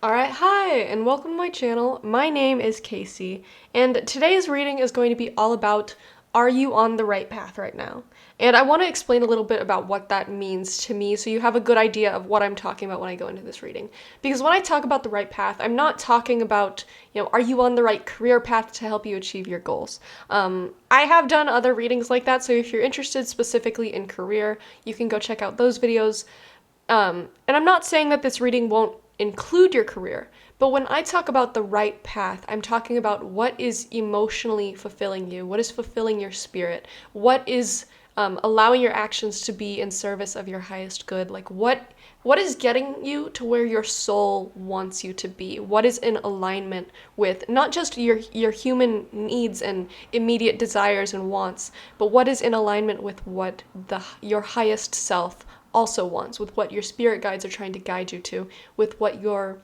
Alright, hi, and welcome to my channel. My name is Casey, and today's reading is going to be all about, are you on the right path right now? And I want to explain a little bit about what that means to me so you have a good idea of what I'm talking about when I go into this reading. Because when I talk about the right path, I'm not talking about, are you on the right career path to help you achieve your goals? I have done other readings like that, so if you're interested specifically in career, you can go check out those videos. And I'm not saying that this reading won't include your career, but when I talk about the right path, I'm talking about what is emotionally fulfilling you, what is fulfilling your spirit, what is allowing your actions to be in service of your highest good, like what is getting you to where your soul wants you to be, what is in alignment with not just your human needs and immediate desires and wants, but what is in alignment with what your highest self also wants, with what your spirit guides are trying to guide you to, with what your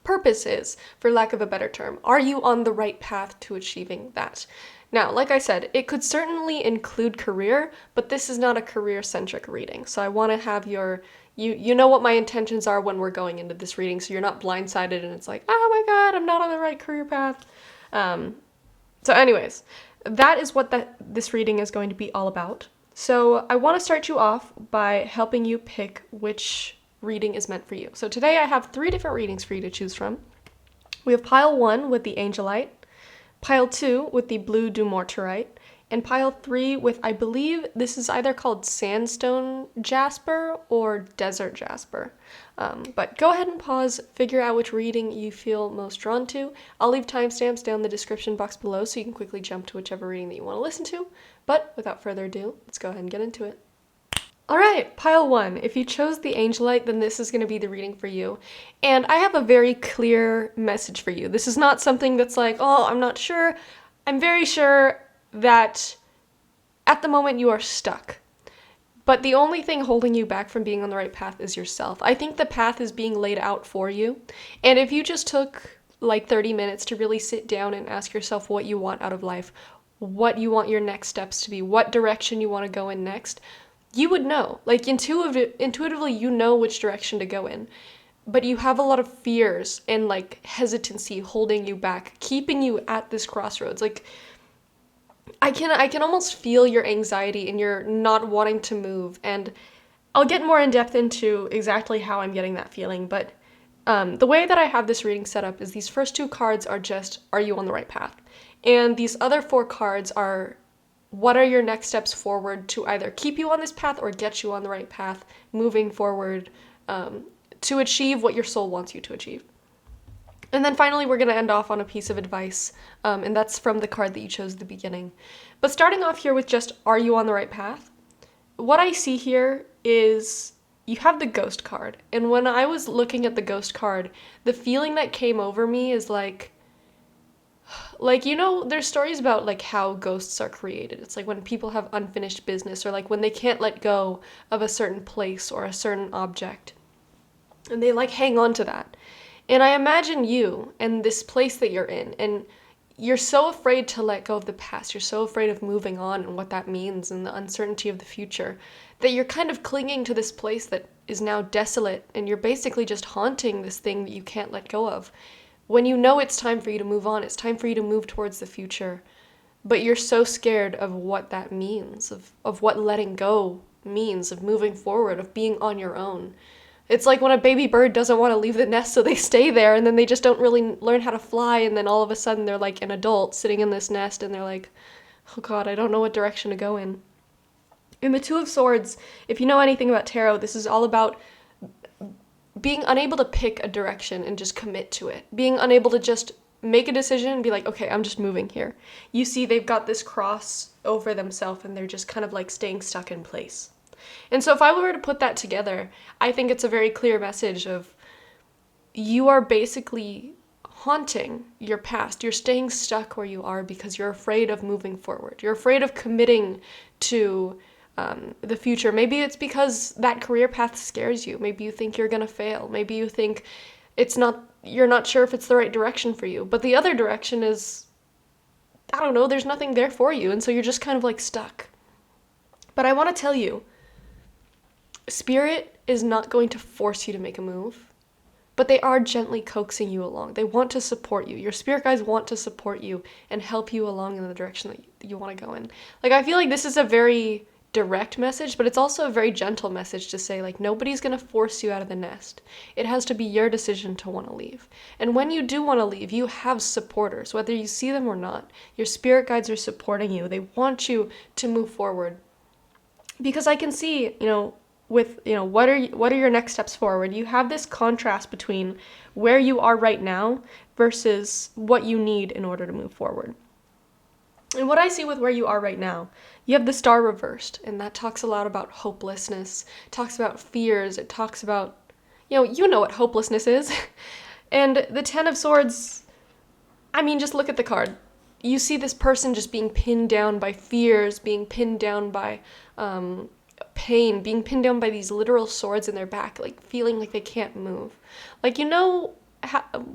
purpose is, for lack of a better term. Are you on the right path to achieving that? Now, like I said, it could certainly include career, but this is not a career-centric reading. So I want to have you know what my intentions are when we're going into this reading, so you're not blindsided and it's like, oh my god, I'm not on the right career path. So anyways, that is what this reading is going to be all about. So I want to start you off by helping you pick which reading is meant for you. So today I have 3 different readings for you to choose from. We have pile 1 with the Angelite, pile 2 with the Blue Dumortierite, and pile 3 with, I believe this is either called Sandstone Jasper or Desert Jasper. But go ahead and pause, figure out which reading you feel most drawn to. I'll leave timestamps down in the description box below so you can quickly jump to whichever reading that you want to listen to. But without further ado, let's go ahead and get into it. Alright, pile 1. If you chose the Angelite, then this is going to be the reading for you. And I have a very clear message for you. This is not something that's like, oh, I'm not sure. I'm very sure that at the moment you are stuck. But the only thing holding you back from being on the right path is yourself. I think the path is being laid out for you. And if you just took like 30 minutes to really sit down and ask yourself what you want out of life, what you want your next steps to be, what direction you want to go in next, you would know. Like intuitively, you know which direction to go in. But you have a lot of fears and like hesitancy holding you back, keeping you at this crossroads. Like I can almost feel your anxiety and your not wanting to move, and I'll get more in depth into exactly how I'm getting that feeling, but the way that I have this reading set up is these first 2 cards are just, are you on the right path? And these other 4 cards are, what are your next steps forward to either keep you on this path or get you on the right path, moving forward to achieve what your soul wants you to achieve. And then finally, we're going to end off on a piece of advice, and that's from the card that you chose at the beginning. But starting off here with just, are you on the right path? What I see here is you have the Ghost card. And when I was looking at the Ghost card, the feeling that came over me is like, there's stories about like how ghosts are created. It's like when people have unfinished business, or like when they can't let go of a certain place or a certain object, and they like hang on to that. And I imagine you and this place that you're in, and you're so afraid to let go of the past, you're so afraid of moving on and what that means and the uncertainty of the future, that you're kind of clinging to this place that is now desolate, and you're basically just haunting this thing that you can't let go of. When you know it's time for you to move on, it's time for you to move towards the future, but you're so scared of what that means, of what letting go means, of moving forward, of being on your own. It's like when a baby bird doesn't want to leave the nest, so they stay there, and then they just don't really learn how to fly, and then all of a sudden they're like an adult sitting in this nest, and they're like, oh god, I don't know what direction to go in. In the 2 of Swords, if you know anything about tarot, this is all about being unable to pick a direction and just commit to it. Being unable to just make a decision and be like, okay, I'm just moving here. You see, they've got this cross over themselves, and they're just kind of like staying stuck in place. And so if I were to put that together, I think it's a very clear message of, you are basically haunting your past. You're staying stuck where you are because you're afraid of moving forward. You're afraid of committing to the future. Maybe it's because that career path scares you. Maybe you think you're gonna fail. Maybe you think you're not sure if it's the right direction for you. But the other direction is, I don't know, there's nothing there for you, and so you're just kind of like stuck. But I want to tell you, Spirit is not going to force you to make a move, but they are gently coaxing you along. They want to support you. Your spirit guides want to support you and help you along in the direction that you want to go in. Like, I feel like this is a very direct message, but it's also a very gentle message to say, like, nobody's going to force you out of the nest. It has to be your decision to want to leave. And when you do want to leave, you have supporters, whether you see them or not. Your spirit guides are supporting you. They want you to move forward. Because I can see, what are your next steps forward? You have this contrast between where you are right now versus what you need in order to move forward. And what I see with where you are right now, you have the star reversed, and that talks a lot about hopelessness, talks about fears, it talks about, you know what hopelessness is. And the 10 of Swords, I mean, just look at the card. You see this person just being pinned down by fears, being pinned down by pain, being pinned down by these literal swords in their back, like feeling like they can't move. Like,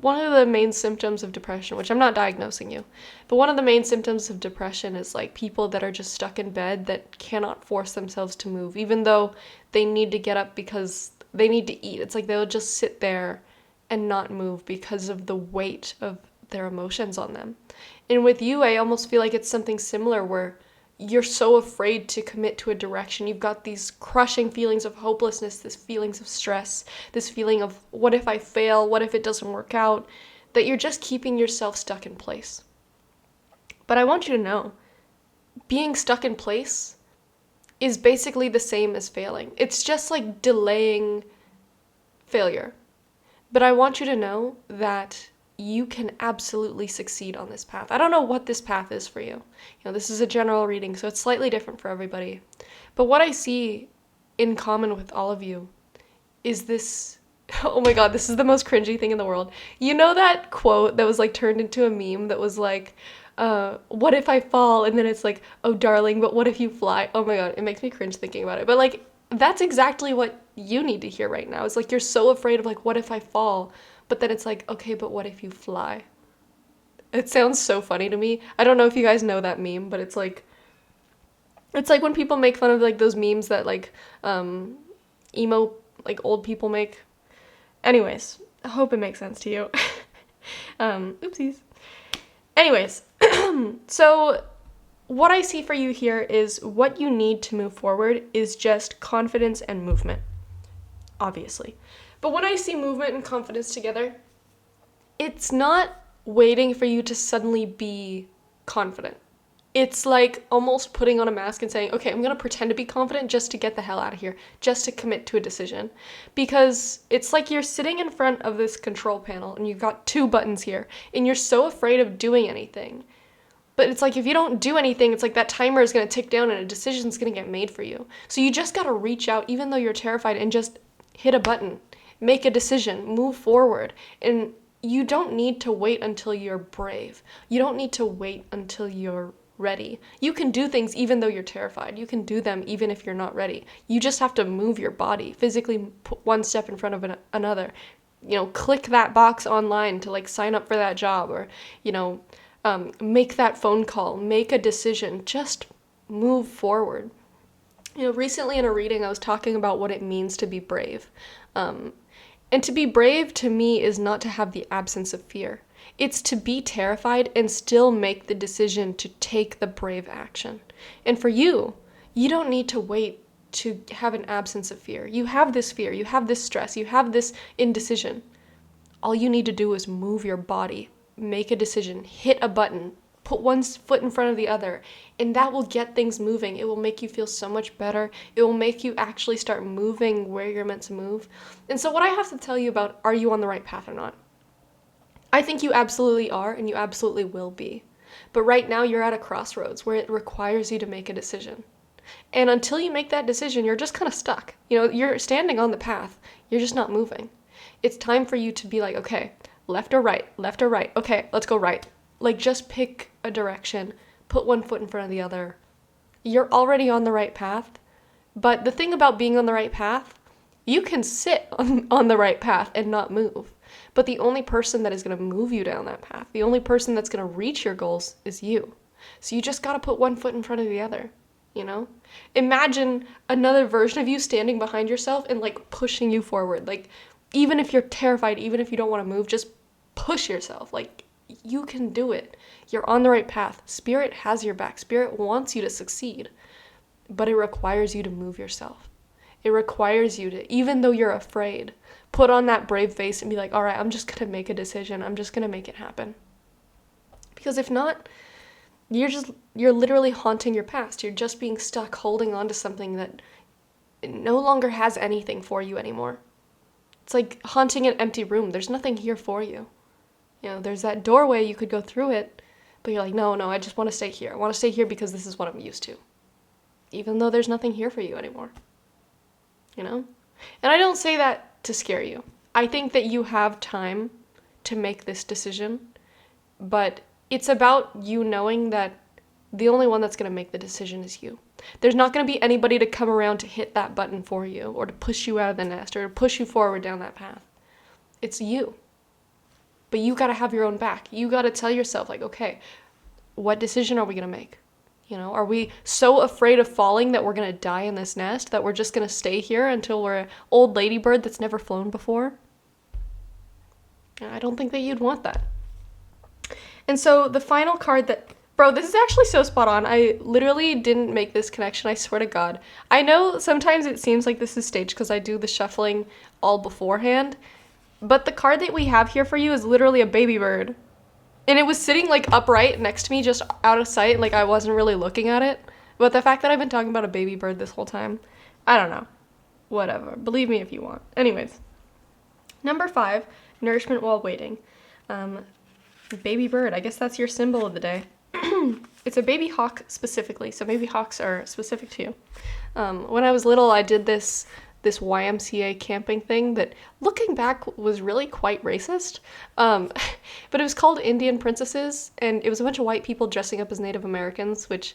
one of the main symptoms of depression, which I'm not diagnosing you, but one of the main symptoms of depression is like people that are just stuck in bed that cannot force themselves to move, even though they need to get up because they need to eat. It's like they'll just sit there and not move because of the weight of their emotions on them. And with you, I almost feel like it's something similar where you're so afraid to commit to a direction. You've got these crushing feelings of hopelessness, this feelings of stress, this feeling of what if I fail, what if it doesn't work out, that you're just keeping yourself stuck in place. But I want you to know, being stuck in place is basically the same as failing. It's just like delaying failure. But I want you to know that you can absolutely succeed on this path. I don't know what this path is for you. This is a general reading, so it's slightly different for everybody. But what I see in common with all of you is this, oh my god, this is the most cringy thing in the world. You know that quote that was like turned into a meme that was like, what if I fall? And then it's like, oh darling, but what if you fly? Oh my god, it makes me cringe thinking about it. But like, that's exactly what you need to hear right now. It's like, you're so afraid of like, what if I fall? But then it's like, okay, but what if you fly? It sounds so funny to me. I don't know if you guys know that meme, but it's like when people make fun of like those memes that like emo like old people make. Anyways, I hope it makes sense to you. Oopsies. Anyways, so what I see for you here is what you need to move forward is just confidence and movement, obviously. But when I see movement and confidence together, it's not waiting for you to suddenly be confident. It's like almost putting on a mask and saying, okay, I'm going to pretend to be confident just to get the hell out of here, just to commit to a decision. Because it's like you're sitting in front of this control panel and you've got 2 buttons here and you're so afraid of doing anything. But it's like if you don't do anything, it's like that timer is going to tick down and a decision's going to get made for you. So you just got to reach out even though you're terrified and just hit a button. Make a decision, move forward, and you don't need to wait until you're brave. You don't need to wait until you're ready. You can do things even though you're terrified. You can do them even if you're not ready. You just have to move your body, physically put one step in front of another. Click that box online to like sign up for that job, or, make that phone call, make a decision, just move forward. Recently in a reading, I was talking about what it means to be brave. And to be brave, to me, is not to have the absence of fear. It's to be terrified and still make the decision to take the brave action. And for you, you don't need to wait to have an absence of fear. You have this fear, you have this stress, you have this indecision. All you need to do is move your body, make a decision, hit a button, put one foot in front of the other, and that will get things moving. It will make you feel so much better. It will make you actually start moving where you're meant to move. And so what I have to tell you about, are you on the right path or not? I think you absolutely are, and you absolutely will be. But right now you're at a crossroads where it requires you to make a decision. And until you make that decision, you're just kind of stuck. You're standing on the path. You're just not moving. It's time for you to be like, okay, left or right, left or right. Okay, let's go right. Like, just pick a direction, put one foot in front of the other. You're already on the right path. But the thing about being on the right path, you can sit on the right path and not move. But the only person that is going to move you down that path, the only person that's going to reach your goals is you. So you just got to put one foot in front of the other, Imagine another version of you standing behind yourself and, like, pushing you forward. Like, Even if you're terrified, even if you don't want to move, just push yourself. Like, you can do it. You're on the right path. Spirit has your back. Spirit wants you to succeed, but it requires you to move yourself. It requires you to, even though you're afraid, put on that brave face and be like, all right, I'm just going to make a decision. I'm just going to make it happen. Because if not, you're literally haunting your past. You're just being stuck holding on to something that no longer has anything for you anymore. It's like haunting an empty room. There's nothing here for you. You know, there's that doorway, you could go through it, but you're like, no, I just want to stay here. I want to stay here because this is what I'm used to. Even though there's nothing here for you anymore. You know? And I don't say that to scare you. I think that you have time to make this decision, but it's about you knowing that the only one that's going to make the decision is you. There's not going to be anybody to come around to hit that button for you, or to push you out of the nest, or to push you forward down that path. It's you. But you got to have your own back. You got to tell yourself, like, okay, what decision are we going to make? You know, are we so afraid of falling that we're going to die in this nest, that we're just going to stay here until we're an old ladybird that's never flown before? I don't think that you'd want that. And so the final card that, bro, this is actually so spot on. I literally didn't make this connection, I swear to God. I know sometimes it seems like this is staged because I do the shuffling all beforehand, but the card that we have here for you is literally a baby bird. And it was sitting like upright next to me, just out of sight, like I wasn't really looking at it. But the fact that I've been talking about a baby bird this whole time, I don't know. Whatever. Believe me if you want. Anyways. Number 5, nourishment while waiting. Baby bird, I guess that's your symbol of the day. It's a baby hawk specifically, so baby hawks are specific to you. When I was little, I did this YMCA camping thing that, looking back, was really quite racist. But it was called Indian Princesses, and it was a bunch of white people dressing up as Native Americans, which,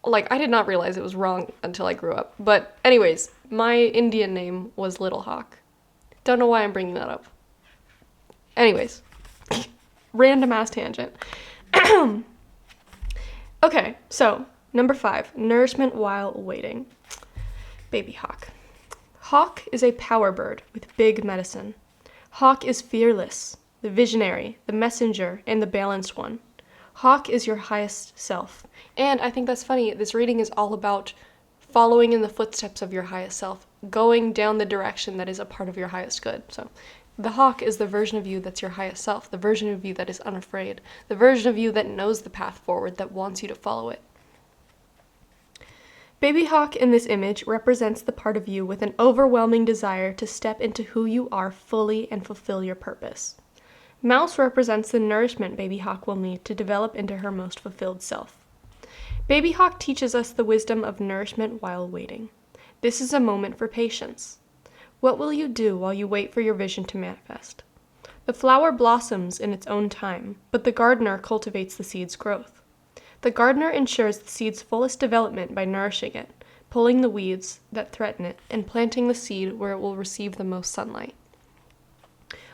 like, I did not realize it was wrong until I grew up. But anyways, my Indian name was Little Hawk. Don't know why I'm bringing that up. Anyways, random ass tangent. Okay, so number 5, nourishment while waiting. Baby hawk. Hawk is a power bird with big medicine. Hawk is fearless, the visionary, the messenger, and the balanced one. Hawk is your highest self. And I think that's funny, this reading is all about following in the footsteps of your highest self, going down the direction that is a part of your highest good. So the hawk is the version of you that's your highest self, the version of you that is unafraid, the version of you that knows the path forward, that wants you to follow it. Baby hawk in this image represents the part of you with an overwhelming desire to step into who you are fully and fulfill your purpose. Mouse represents the nourishment baby hawk will need to develop into her most fulfilled self. Baby hawk teaches us the wisdom of nourishment while waiting. This is a moment for patience. What will you do while you wait for your vision to manifest? The flower blossoms in its own time, but the gardener cultivates the seed's growth. The gardener ensures the seed's fullest development by nourishing it, pulling the weeds that threaten it, and planting the seed where it will receive the most sunlight.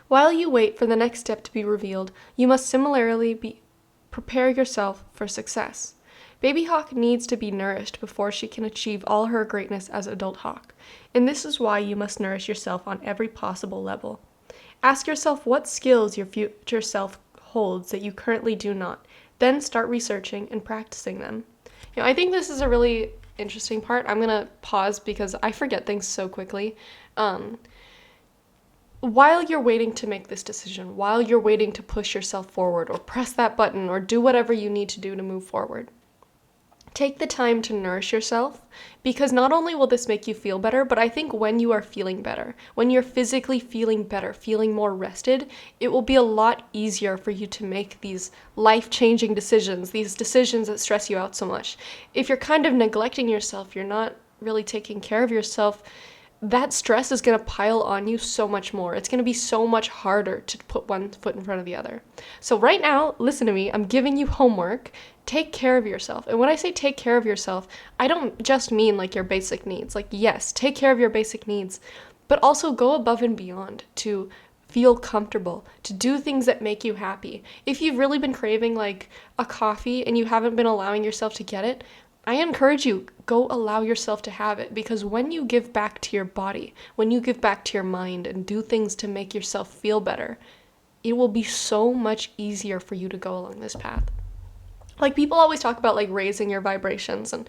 While you wait for the next step to be revealed, you must similarly prepare yourself for success. Baby hawk needs to be nourished before she can achieve all her greatness as adult hawk, and this is why you must nourish yourself on every possible level. Ask yourself what skills your future self holds that you currently do not, then start researching and practicing them. You know, I think this is a really interesting part. I'm gonna pause because I forget things so quickly. While you're waiting to make this decision, while you're waiting to push yourself forward or press that button or do whatever you need to do to move forward, take the time to nourish yourself, because not only will this make you feel better, but I think when you are feeling better, when you're physically feeling better, feeling more rested, it will be a lot easier for you to make these life-changing decisions, these decisions that stress you out so much. If you're kind of neglecting yourself, you're not really taking care of yourself, that stress is going to pile on you so much more. It's going to be so much harder to put one foot in front of the other. So right now, listen to me, I'm giving you homework. Take care of yourself. And when I say take care of yourself, I don't just mean like your basic needs. Like, yes, take care of your basic needs, but also go above and beyond to feel comfortable, to do things that make you happy. If you've really been craving like a coffee and you haven't been allowing yourself to get it, I encourage you, go allow yourself to have it, because when you give back to your body, when you give back to your mind and do things to make yourself feel better, it will be so much easier for you to go along this path. Like, people always talk about, like, raising your vibrations, and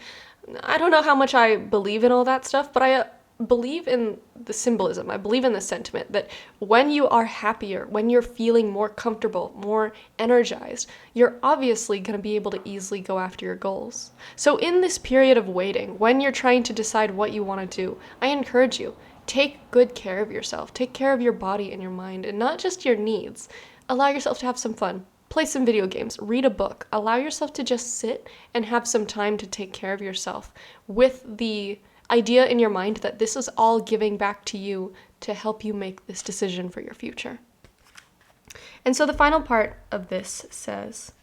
I don't know how much I believe in all that stuff, but I believe in the symbolism. I believe in the sentiment that when you are happier, when you're feeling more comfortable, more energized, you're obviously going to be able to easily go after your goals. So in this period of waiting, when you're trying to decide what you want to do, I encourage you, take good care of yourself. Take care of your body and your mind, and not just your needs. Allow yourself to have some fun. Play some video games, read a book, allow yourself to just sit and have some time to take care of yourself with the idea in your mind that this is all giving back to you to help you make this decision for your future. And so the final part of this says,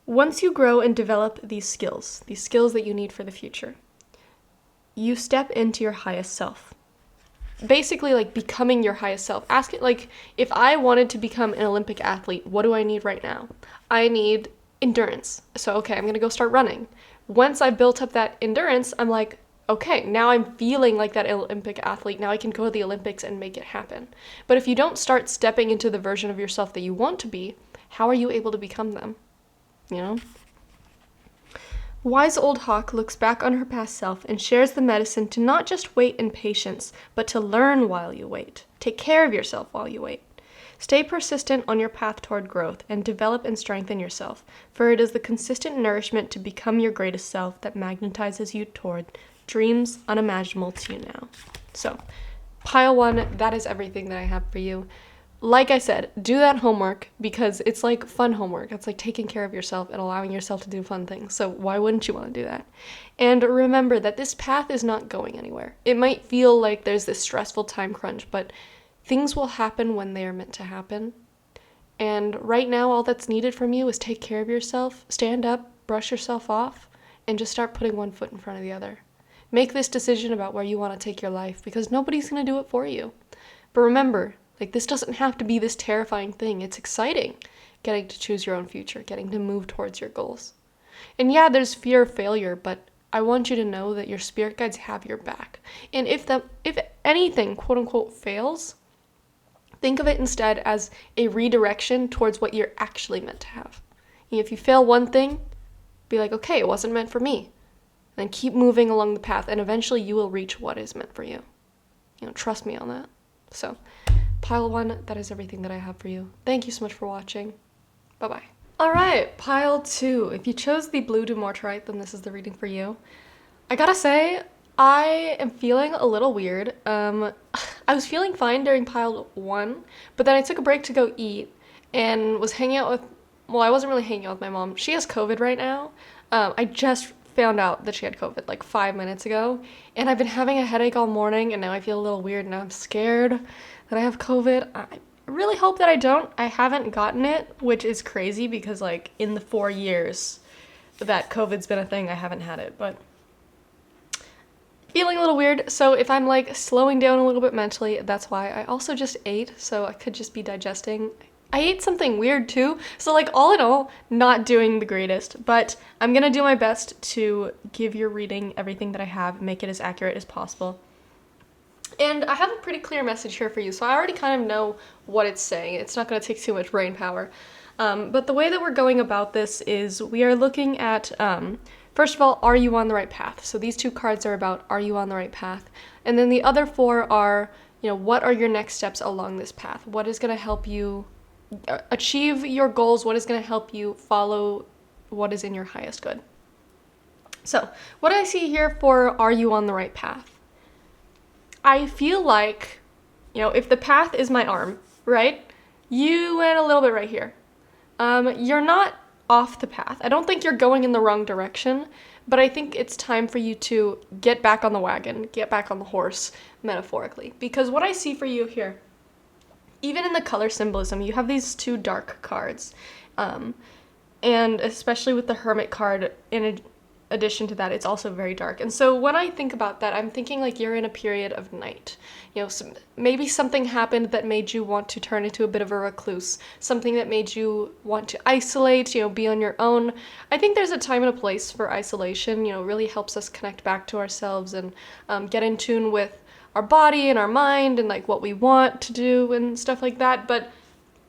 once you grow and develop these skills that you need for the future, you step into your highest self. Basically, like, becoming your highest self. Ask it, like, if I wanted to become an Olympic athlete, what do I need right now? I need endurance. So, okay, I'm going to go start running. Once I've built up that endurance, I'm like, okay, now I'm feeling like that Olympic athlete. Now I can go to the Olympics and make it happen. But if you don't start stepping into the version of yourself that you want to be, how are you able to become them? You know? Wise old hawk looks back on her past self and shares the medicine to not just wait in patience, but to learn while you wait. Take care of yourself while you wait. Stay persistent on your path toward growth and develop and strengthen yourself, for it is the consistent nourishment to become your greatest self that magnetizes you toward dreams unimaginable to you now. So, pile 1, that is everything that I have for you. Like I said, do that homework, because it's like fun homework. It's like taking care of yourself and allowing yourself to do fun things. So why wouldn't you want to do that? And remember that this path is not going anywhere. It might feel like there's this stressful time crunch, but things will happen when they are meant to happen. And right now, all that's needed from you is take care of yourself, stand up, brush yourself off, and just start putting one foot in front of the other. Make this decision about where you want to take your life, because nobody's going to do it for you. But remember, like, this doesn't have to be this terrifying thing. It's exciting getting to choose your own future, getting to move towards your goals. And yeah, there's fear of failure, but I want you to know that your spirit guides have your back. And if anything, quote unquote, fails, think of it instead as a redirection towards what you're actually meant to have. And if you fail one thing, be like, okay, it wasn't meant for me. And then keep moving along the path, and eventually you will reach what is meant for you. You know, trust me on that. So, pile 1, that is everything that I have for you. Thank you so much for watching. Bye-bye. Alright, pile 2. If you chose the blue Dumortierite, then this is the reading for you. I gotta say, I am feeling a little weird. I was feeling fine during pile 1, but then I took a break to go eat and was hanging out with, well, I wasn't really hanging out with my mom. She has COVID right now. I just found out that she had COVID like 5 minutes ago, and I've been having a headache all morning, and now I feel a little weird, and I'm scared that I have COVID. I really hope that I don't. I haven't gotten it, which is crazy, because like in the 4 years that COVID's been a thing, I haven't had it, but feeling a little weird. So if I'm like slowing down a little bit mentally, that's why. I also just ate, so I could just be digesting. I ate something weird too, so like all in all, not doing the greatest, but I'm gonna do my best to give your reading everything that I have, make it as accurate as possible. And I have a pretty clear message here for you, so I already kind of know what it's saying. It's not gonna take too much brain power. But the way that we're going about this is we are looking at, first of all, are you on the right path? So these 2 cards are about, are you on the right path? And then the other 4 are, you know, what are your next steps along this path? What is gonna help you achieve your goals? What is going to help you follow what is in your highest good? So what I see here for are you on the right path? I feel like, you know, if the path is my arm, right? You went a little bit right here. You're not off the path. I don't think you're going in the wrong direction, but I think it's time for you to get back on the wagon, get back on the horse, metaphorically. Because what I see for you here, even in the color symbolism, you have these 2 dark cards, and especially with the Hermit card, addition to that, it's also very dark. And so when I think about that, I'm thinking like you're in a period of night. Maybe something happened that made you want to turn into a bit of a recluse, something that made you want to isolate, be on your own. I think there's a time and a place for isolation. Really helps us connect back to ourselves and get in tune with our body and our mind and like what we want to do and stuff like that. But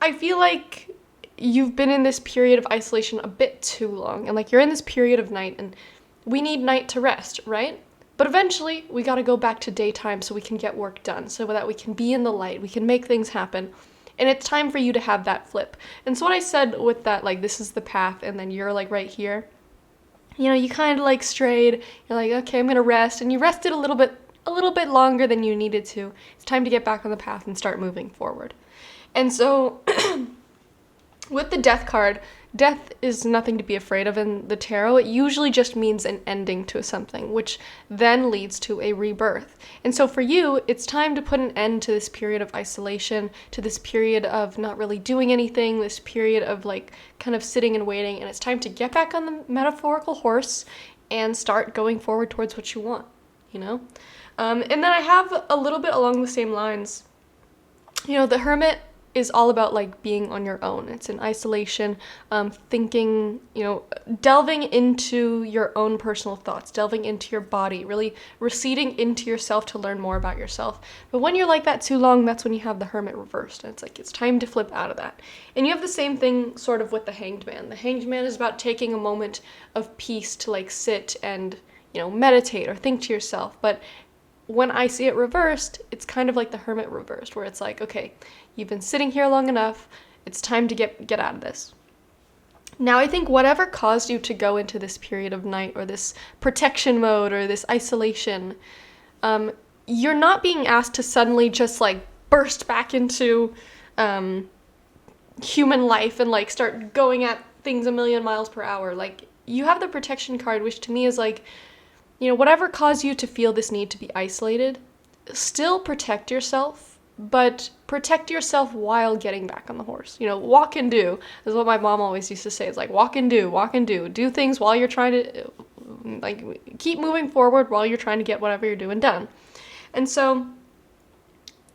I feel like you've been in this period of isolation a bit too long, and like you're in this period of night, and we need night to rest, right? But eventually we got to go back to daytime so we can get work done, so that we can be in the light, we can make things happen. And it's time for you to have that flip. And so what I said with that, like, this is the path, and then you're like right here, you kind of like strayed, you're like, okay, I'm gonna rest, and you rested a little bit longer than you needed to. It's time to get back on the path and start moving forward. And so with the death card, death is nothing to be afraid of in the tarot. It usually just means an ending to something, which then leads to a rebirth. And so for you, it's time to put an end to this period of isolation, to this period of not really doing anything, this period of like kind of sitting and waiting, and it's time to get back on the metaphorical horse and start going forward towards what you want, And then I have a little bit along the same lines. The Hermit is all about like being on your own. It's in isolation, thinking, delving into your own personal thoughts, delving into your body, really receding into yourself to learn more about yourself. But when you're like that too long, that's when you have the Hermit reversed, and it's like it's time to flip out of that. And you have the same thing sort of with the Hanged Man. The Hanged Man is about taking a moment of peace to like sit and meditate or think to yourself. But when I see it reversed, it's kind of like the Hermit reversed, where it's like, okay, you've been sitting here long enough, it's time to get out of this. Now, I think whatever caused you to go into this period of night or this protection mode or this isolation, you're not being asked to suddenly just like burst back into human life and like start going at things a million miles per hour. Like, you have the protection card, which to me is like, whatever caused you to feel this need to be isolated, still protect yourself, but protect yourself while getting back on the horse. Walk and do is what my mom always used to say. It's like, walk and do. Do things while you're trying to, like, keep moving forward while you're trying to get whatever you're doing done. And so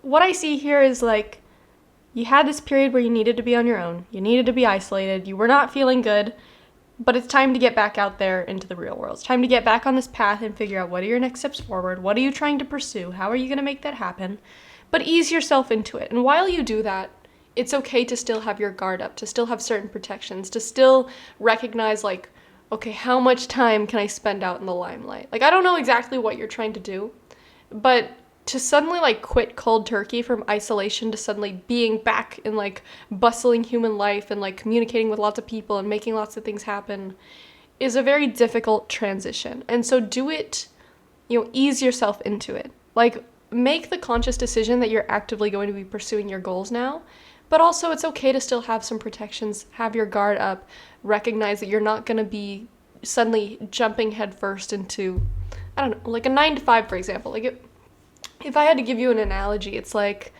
what I see here is like, you had this period where you needed to be on your own. You needed to be isolated. You were not feeling good. But it's time to get back out there into the real world. It's time to get back on this path and figure out what are your next steps forward. What are you trying to pursue? How are you going to make that happen? But ease yourself into it. And while you do that, it's okay to still have your guard up, to still have certain protections, to still recognize like, okay, how much time can I spend out in the limelight? Like, I don't know exactly what you're trying to do, but to suddenly like quit cold turkey from isolation to suddenly being back in like bustling human life and like communicating with lots of people and making lots of things happen is a very difficult transition. And so do it, ease yourself into it. Like, make the conscious decision that you're actively going to be pursuing your goals now, but also it's okay to still have some protections, have your guard up, recognize that you're not going to be suddenly jumping headfirst into, I don't know, like a 9-to-5, for example. Like, if I had to give you an analogy, it's like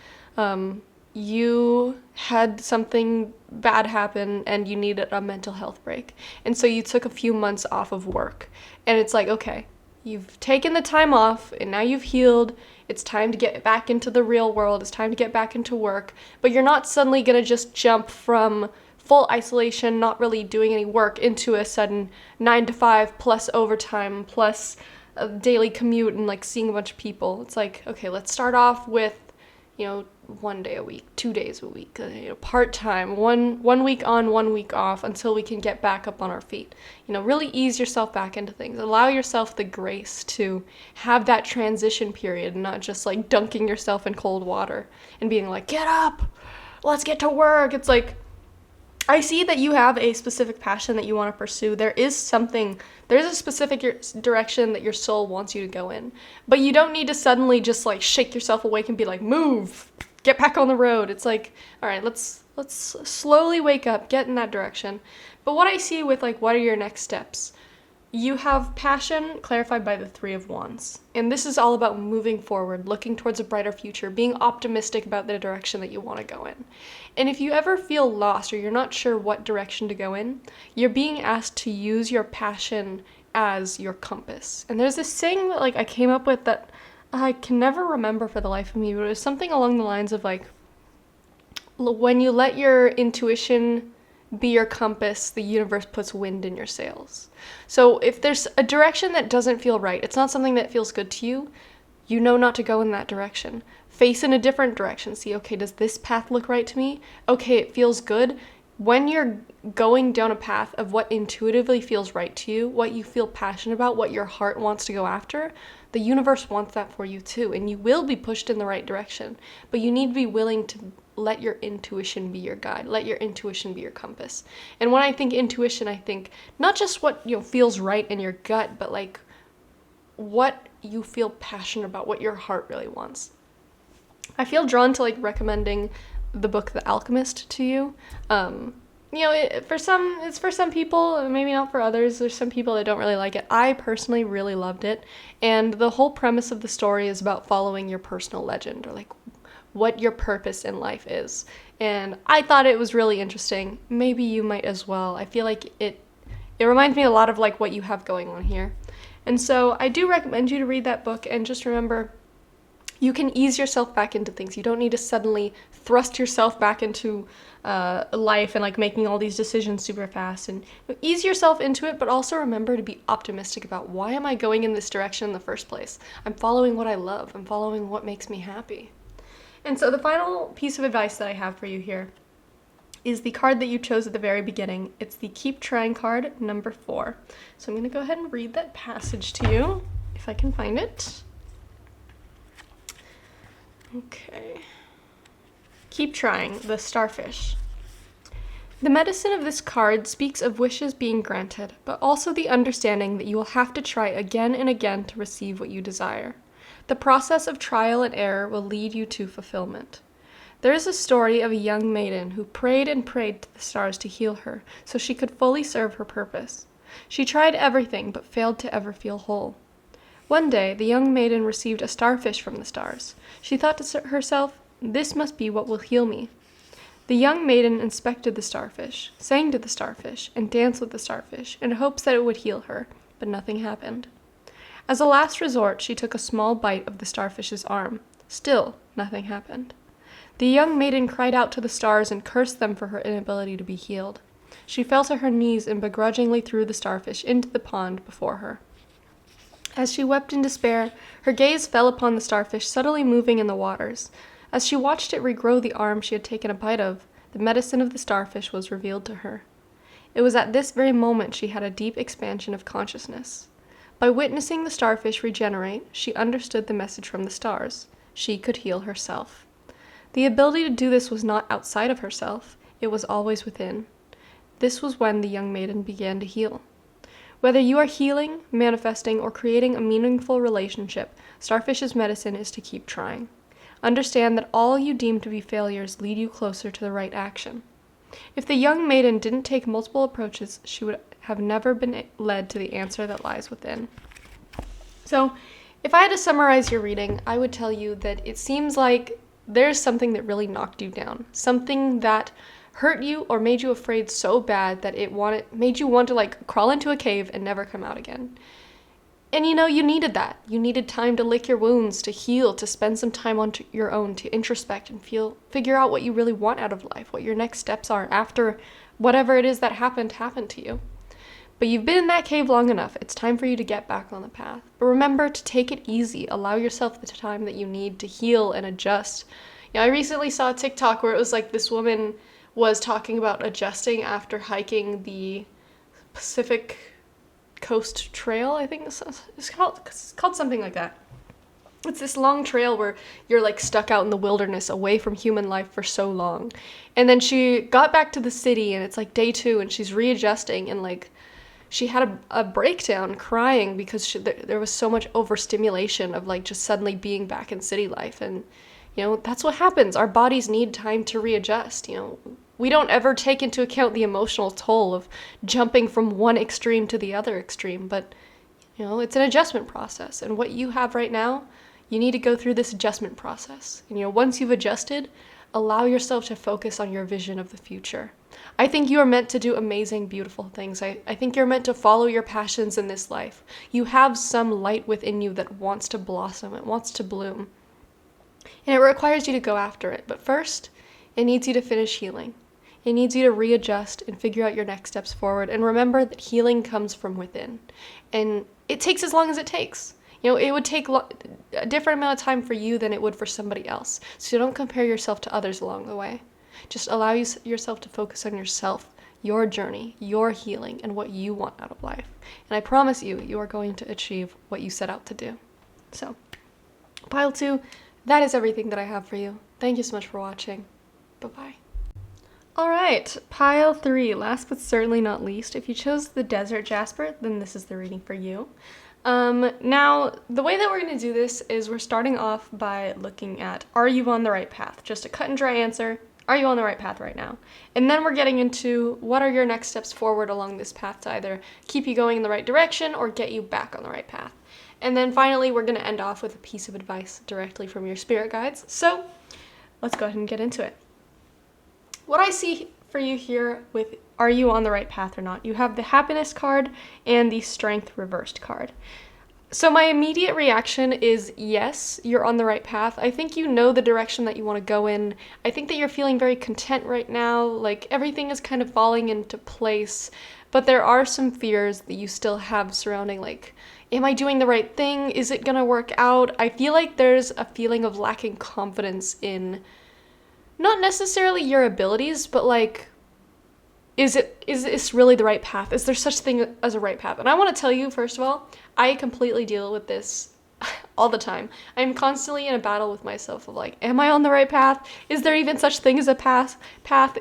you had something bad happen and you needed a mental health break. And so you took a few months off of work. And it's like, okay, you've taken the time off and now you've healed. It's time to get back into the real world. It's time to get back into work. But you're not suddenly going to just jump from full isolation, not really doing any work, into a sudden 9-to-5 plus overtime plus a daily commute and like seeing a bunch of people. It's like, okay, let's start off with, 1 day a week, 2 days a week, part-time, one week on, 1 week off, until we can get back up on our feet. Really ease yourself back into things. Allow yourself the grace to have that transition period, and not just like dunking yourself in cold water and being like, get up, let's get to work. It's like, I see that you have a specific passion that you want to pursue. There's a specific direction that your soul wants you to go in. But you don't need to suddenly just like shake yourself awake and be like, move, get back on the road. It's like, all right, let's slowly wake up, get in that direction. But what I see with like, what are your next steps? You have passion clarified by the 3 of Wands. And this is all about moving forward, looking towards a brighter future, being optimistic about the direction that you want to go in. And if you ever feel lost or you're not sure what direction to go in, you're being asked to use your passion as your compass. And there's this saying that like I came up with that I can never remember for the life of me, but it was something along the lines of like, when you let your intuition be your compass, the universe puts wind in your sails. So if there's a direction that doesn't feel right, it's not something that feels good to you, you know not to go in that direction. Face in a different direction. See, okay, does this path look right to me? Okay, it feels good. When you're going down a path of what intuitively feels right to you, what you feel passionate about, what your heart wants to go after, the universe wants that for you too, and you will be pushed in the right direction. But you need to be willing to let your intuition be your guide. Let your intuition be your compass. And when I think intuition, I think not just what feels right in your gut, but like what you feel passionate about, what your heart really wants. I feel drawn to like recommending the book The Alchemist to you. It's for some people, maybe not for others. There's some people that don't really like it. I personally really loved it. And the whole premise of the story is about following your personal legend, or like what your purpose in life is. And I thought it was really interesting. Maybe you might as well. I feel like it reminds me a lot of like what you have going on here. And so I do recommend you to read that book, and just remember, you can ease yourself back into things. You don't need to suddenly thrust yourself back into life and like making all these decisions super fast. And ease yourself into it, but also remember to be optimistic about, why am I going in this direction in the first place? I'm following what I love. I'm following what makes me happy. And so the final piece of advice that I have for you here is the card that you chose at the very beginning. It's the Keep Trying card, number 4. So I'm going to go ahead and read that passage to you, if I can find it. Okay. Keep trying, the starfish. The medicine of this card speaks of wishes being granted, but also the understanding that you will have to try again and again to receive what you desire. The process of trial and error will lead you to fulfillment. There is a story of a young maiden who prayed and prayed to the stars to heal her so she could fully serve her purpose. She tried everything but failed to ever feel whole. One day, the young maiden received a starfish from the stars. She thought to herself, "This must be what will heal me." The young maiden inspected the starfish, sang to the starfish, and danced with the starfish in hopes that it would heal her, but nothing happened. As a last resort, she took a small bite of the starfish's arm. Still, nothing happened. The young maiden cried out to the stars and cursed them for her inability to be healed. She fell to her knees and begrudgingly threw the starfish into the pond before her. As she wept in despair, her gaze fell upon the starfish subtly moving in the waters. As she watched it regrow the arm she had taken a bite of, the medicine of the starfish was revealed to her. It was at this very moment she had a deep expansion of consciousness. By witnessing the starfish regenerate, she understood the message from the stars. She could heal herself. The ability to do this was not outside of herself, it was always within. This was when the young maiden began to heal. Whether you are healing, manifesting, or creating a meaningful relationship, Starfish's medicine is to keep trying. Understand that all you deem to be failures lead you closer to the right action. If the young maiden didn't take multiple approaches, she would have never been led to the answer that lies within. So, if I had to summarize your reading, I would tell you that it seems like there's something that really knocked you down. Something that hurt you or made you afraid so bad that it made you want to like crawl into a cave and never come out again. And you needed that. You needed time to lick your wounds, to heal, to spend some time on your own, to introspect and figure out what you really want out of life, what your next steps are after whatever it is that happened to you. But you've been in that cave long enough. It's time for you to get back on the path. But remember to take it easy. Allow yourself the time that you need to heal and adjust. I recently saw a TikTok where it was like this woman was talking about adjusting after hiking the Pacific Coast Trail, I think it's called something like that. It's this long trail where you're like stuck out in the wilderness away from human life for so long. And then she got back to the city and it's like day 2 and she's readjusting and like she had a breakdown crying because there was so much overstimulation of like just suddenly being back in city life. And that's what happens. Our bodies need time to readjust. We don't ever take into account the emotional toll of jumping from one extreme to the other extreme, but it's an adjustment process. And what you have right now, you need to go through this adjustment process. And once you've adjusted, allow yourself to focus on your vision of the future. I think you are meant to do amazing, beautiful things. I think you're meant to follow your passions in this life. You have some light within you that wants to blossom, it wants to bloom. And it requires you to go after it. But first, it needs you to finish healing. It needs you to readjust and figure out your next steps forward. And remember that healing comes from within. And it takes as long as it takes. It would take a different amount of time for you than it would for somebody else. So don't compare yourself to others along the way. Just allow yourself to focus on yourself, your journey, your healing, and what you want out of life. And I promise you, you are going to achieve what you set out to do. So, pile 2, that is everything that I have for you. Thank you so much for watching. Bye-bye. Alright, pile 3, last but certainly not least. If you chose the Desert Jasper, then this is the reading for you. Now, the way that we're going to do this is we're starting off by looking at, are you on the right path? Just a cut and dry answer. Are you on the right path right now? And then we're getting into what are your next steps forward along this path to either keep you going in the right direction or get you back on the right path. And then finally, we're going to end off with a piece of advice directly from your spirit guides. So let's go ahead and get into it. What I see for you here with are you on the right path or not? You have the happiness card and the strength reversed card. So my immediate reaction is yes, you're on the right path. I think you know the direction that you want to go in. I think that you're feeling very content right now, like everything is kind of falling into place, but there are some fears that you still have surrounding, like, am I doing the right thing? Is it gonna work out? I feel like there's a feeling of lacking confidence in not necessarily your abilities, but like, is this really the right path? Is there such thing as a right path? And I want to tell you, first of all, I completely deal with this all the time. I'm constantly in a battle with myself of like, am I on the right path? Is there even such thing as a path?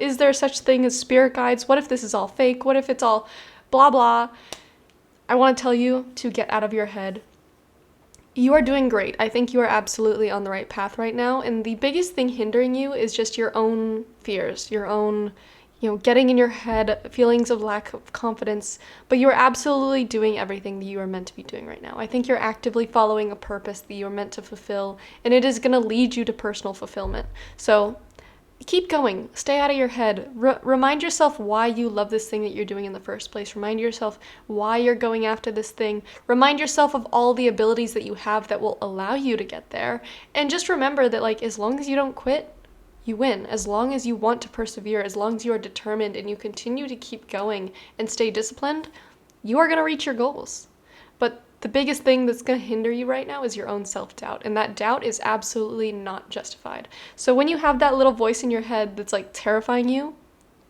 Is there such thing as spirit guides? What if this is all fake? What if it's all blah blah? I want to tell you to get out of your head. You are doing great. I think you are absolutely on the right path right now. And the biggest thing hindering you is just your own fears, your own, getting in your head, feelings of lack of confidence, but you're absolutely doing everything that you are meant to be doing right now. I think you're actively following a purpose that you're meant to fulfill, and it is going to lead you to personal fulfillment. So keep going. Stay out of your head. Remind yourself why you love this thing that you're doing in the first place. Remind yourself why you're going after this thing. Remind yourself of all the abilities that you have that will allow you to get there. And just remember that, like, as long as you don't quit, you win. As long as you want to persevere, as long as you are determined and you continue to keep going and stay disciplined, you are going to reach your goals. But the biggest thing that's going to hinder you right now is your own self-doubt, and that doubt is absolutely not justified. So when you have that little voice in your head that's like terrifying you,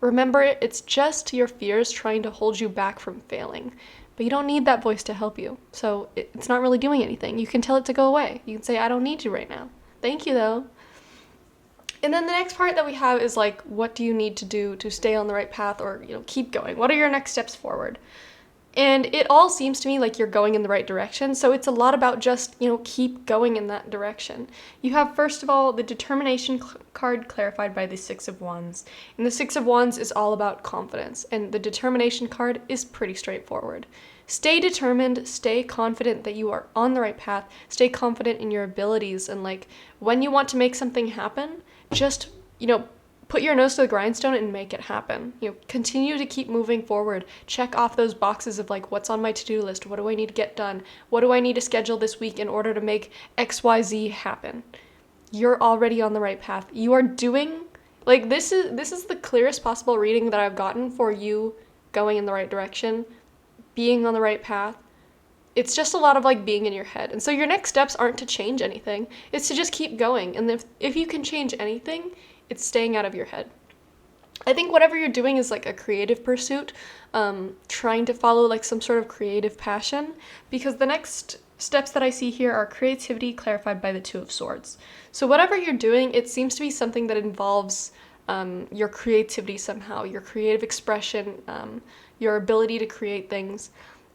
remember it's just your fears trying to hold you back from failing. But you don't need that voice to help you. So it's not really doing anything. You can tell it to go away. You can say, I don't need you right now. Thank you though. And then the next part that we have is like, what do you need to do to stay on the right path or, keep going? What are your next steps forward? And it all seems to me like you're going in the right direction. So it's a lot about just, keep going in that direction. You have, first of all, the determination card clarified by the Six of Wands. And the Six of Wands is all about confidence. And the determination card is pretty straightforward. Stay determined, stay confident that you are on the right path, stay confident in your abilities. And like, when you want to make something happen, just, put your nose to the grindstone and make it happen. Continue to keep moving forward. Check off those boxes of like, what's on my to-do list? What do I need to get done? What do I need to schedule this week in order to make XYZ happen? You're already on the right path. You are doing, like, this is the clearest possible reading that I've gotten for you going in the right direction, being on the right path. It's just a lot of like being in your head. And so your next steps aren't to change anything. It's to just keep going. And if you can change anything, it's staying out of your head. I think whatever you're doing is like a creative pursuit, trying to follow like some sort of creative passion, because the next steps that I see here are creativity clarified by the Two of Swords. So whatever you're doing, it seems to be something that involves your creativity somehow, your creative expression, your ability to create things.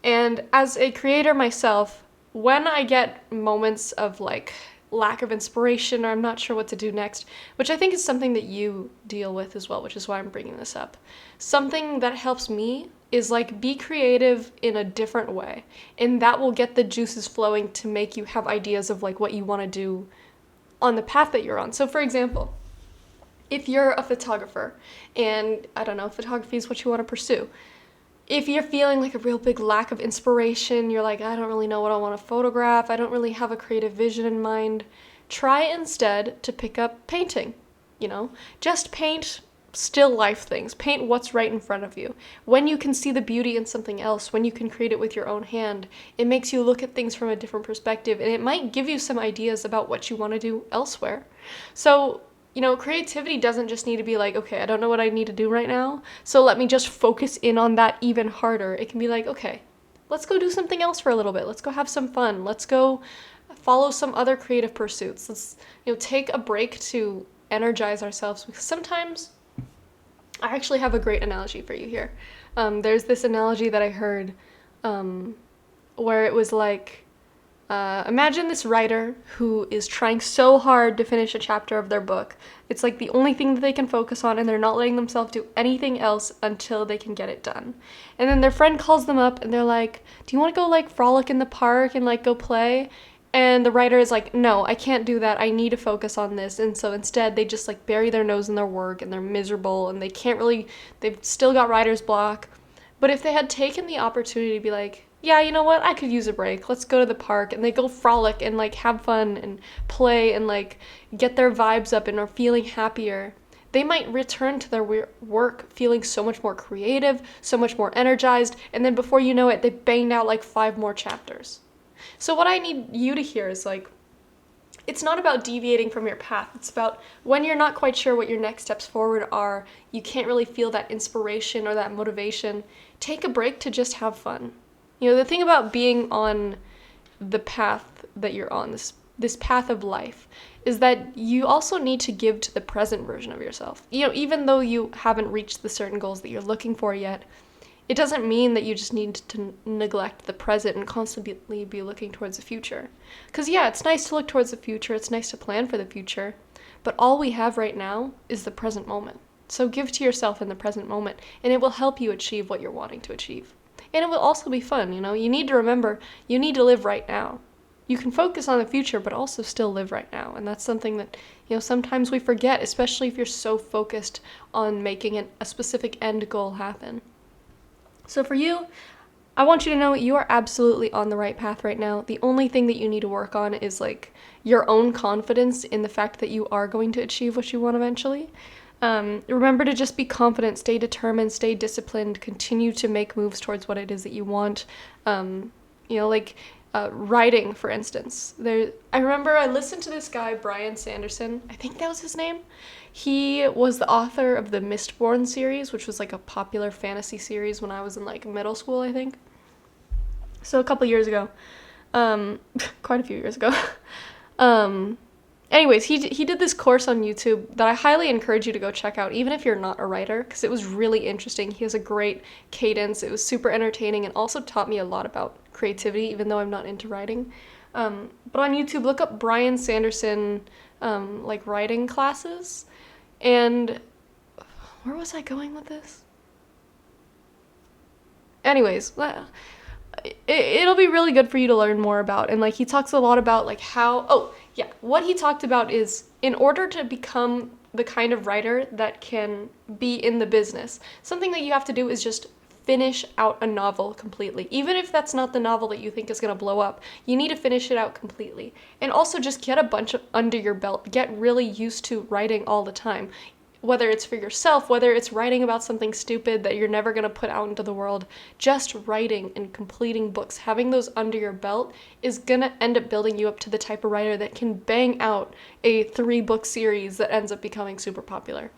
And as a creator myself, when I get moments of like lack of inspiration or I'm not sure what to do next, which I think is something that you deal with as well, which is why I'm bringing this up. Something that helps me is like be creative in a different way, and that will get the juices flowing to make you have ideas of like what you want to do on the path that you're on. So for example, If you're a photographer and, I don't know, photography is what you want to pursue, if you're feeling like a real big lack of inspiration, you're like, I don't really know what I want to photograph, I don't really have a creative vision in mind, try instead to pick up painting, Just paint still life things. Paint what's right in front of you. When you can see the beauty in something else, when you can create it with your own hand, it makes you look at things from a different perspective, and it might give you some ideas about what you want to do elsewhere. So, creativity doesn't just need to be like, okay, I don't know what I need to do right now, so let me just focus in on that even harder. It can be like, okay, let's go do something else for a little bit. Let's go have some fun. Let's go follow some other creative pursuits. Let's, take a break to energize ourselves, because sometimes I actually have a great analogy for you here. There's this analogy that I heard where it was like, imagine this writer who is trying so hard to finish a chapter of their book. It's like the only thing that they can focus on, and they're not letting themselves do anything else until they can get it done. And then their friend calls them up and they're like, do you want to go frolic in the park and go play? And the writer is like, no, I can't do that. I need to focus on this. And so instead they just bury their nose in their work, and they're miserable, and they've still got writer's block. But if they had taken the opportunity to be like, yeah, you know what, I could use a break. Let's go to the park, and they go frolic and have fun and play and get their vibes up and are feeling happier, they might return to their work feeling so much more creative, so much more energized, and then before you know it, they banged out 5 more chapters. So what I need you to hear is it's not about deviating from your path. It's about when you're not quite sure what your next steps forward are, you can't really feel that inspiration or that motivation, take a break to just have fun. The thing about being on the path that you're on, this path of life, is that you also need to give to the present version of yourself. Even though you haven't reached the certain goals that you're looking for yet, it doesn't mean that you just need to neglect the present and constantly be looking towards the future. Because yeah, it's nice to look towards the future, it's nice to plan for the future, but all we have right now is the present moment. So give to yourself in the present moment, and it will help you achieve what you're wanting to achieve. And it will also be fun, You need to remember, you need to live right now. You can focus on the future, but also still live right now. And that's something that, sometimes we forget, especially if you're so focused on making a specific end goal happen. So for you, I want you to know you are absolutely on the right path right now. The only thing that you need to work on is your own confidence in the fact that you are going to achieve what you want eventually. Remember to just be confident, stay determined, stay disciplined, continue to make moves towards what it is that you want. Writing, for instance. I remember I listened to this guy, Brian Sanderson, I think that was his name. He was the author of the Mistborn series, which was a popular fantasy series when I was in middle school, I think. So a couple years ago. Quite a few years ago. Anyways, he did this course on YouTube that I highly encourage you to go check out, even if you're not a writer, because it was really interesting. He has a great cadence. It was super entertaining and also taught me a lot about creativity, even though I'm not into writing. But on YouTube, look up Brian Sanderson, writing classes. And where was I going with this? Anyways, it'll be really good for you to learn more about. And he talks a lot about what he talked about is, in order to become the kind of writer that can be in the business, something that you have to do is just finish out a novel completely. Even if that's not the novel that you think is going to blow up, you need to finish it out completely. And also just get a bunch under your belt. Get really used to writing all the time. Whether it's for yourself, whether it's writing about something stupid that you're never going to put out into the world, just writing and completing books, having those under your belt is going to end up building you up to the type of writer that can bang out a 3-book series that ends up becoming super popular.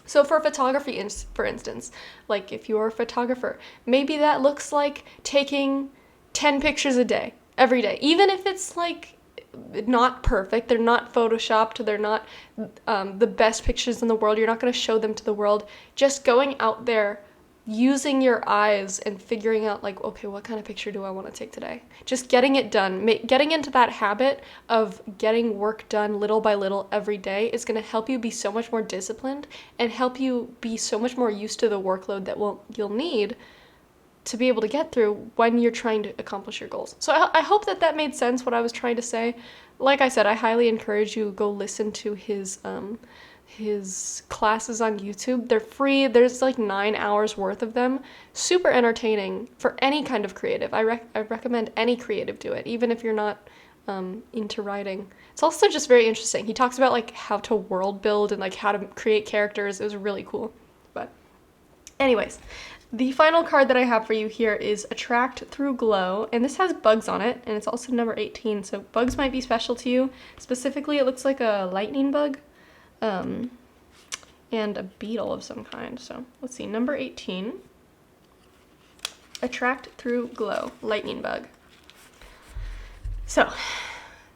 So for photography, for instance, if you're a photographer, maybe that looks like taking 10 pictures a day, every day, even if it's not perfect, they're not photoshopped, they're not the best pictures in the world, you're not going to show them to the world, just going out there, using your eyes and figuring out okay, what kind of picture do I want to take today? Just getting it done, getting into that habit of getting work done little by little every day is going to help you be so much more disciplined and help you be so much more used to the workload that you'll need to be able to get through when you're trying to accomplish your goals. So I hope that made sense, what I was trying to say. Like I said, I highly encourage you to go listen to his his classes on YouTube. They're free. There's like 9 hours worth of them. Super entertaining for any kind of creative. I recommend any creative do it, even if you're not into writing. It's also just very interesting. He talks about like how to world build and like how to create characters. It was really cool. But anyways, the final card that I have for you here is Attract Through Glow, and this has bugs on it, and it's also number 18, so bugs might be special to you. Specifically, it looks like a lightning bug, and a beetle of some kind. So let's see, number 18, Attract Through Glow, lightning bug. So,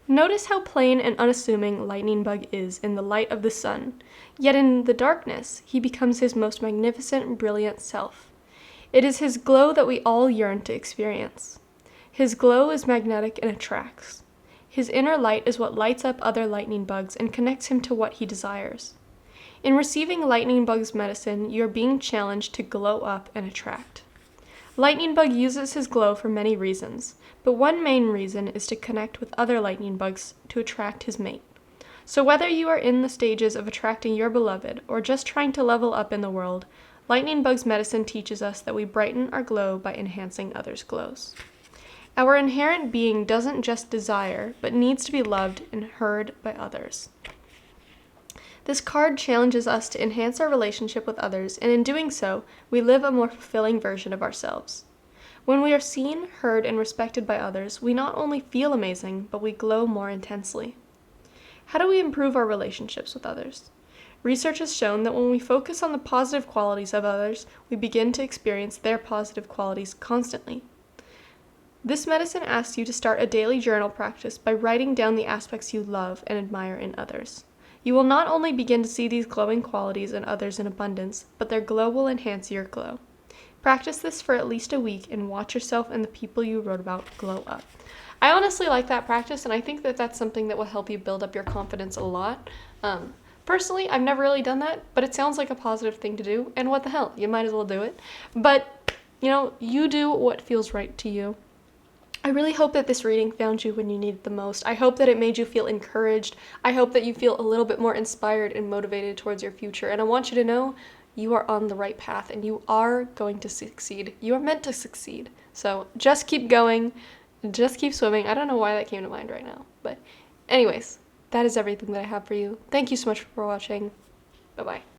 notice how plain and unassuming lightning bug is in the light of the sun, yet in the darkness, he becomes his most magnificent, brilliant self. It is his glow that we all yearn to experience. His glow is magnetic and attracts. His inner light is what lights up other lightning bugs and connects him to what he desires. In receiving lightning bug's medicine, you are being challenged to glow up and attract. Lightning bug uses his glow for many reasons, but one main reason is to connect with other lightning bugs to attract his mate. So whether you are in the stages of attracting your beloved or just trying to level up in the world, lightning bug's medicine teaches us that we brighten our glow by enhancing others' glows. Our inherent being doesn't just desire, but needs to be loved and heard by others. This card challenges us to enhance our relationship with others, and in doing so, we live a more fulfilling version of ourselves. When we are seen, heard, and respected by others, we not only feel amazing, but we glow more intensely. How do we improve our relationships with others? Research has shown that when we focus on the positive qualities of others, we begin to experience their positive qualities constantly. This medicine asks you to start a daily journal practice by writing down the aspects you love and admire in others. You will not only begin to see these glowing qualities in others in abundance, but their glow will enhance your glow. Practice this for at least a week and watch yourself and the people you wrote about glow up. I honestly like that practice, and I think that that's something that will help you build up your confidence a lot. Personally, I've never really done that, but it sounds like a positive thing to do, and what the hell, you might as well do it. But, you do what feels right to you. I really hope that this reading found you when you needed the most. I hope that it made you feel encouraged. I hope that you feel a little bit more inspired and motivated towards your future. And I want you to know you are on the right path and you are going to succeed. You are meant to succeed. So just keep going. Just keep swimming. I don't know why that came to mind right now. But anyways, that is everything that I have for you. Thank you so much for watching. Bye-bye.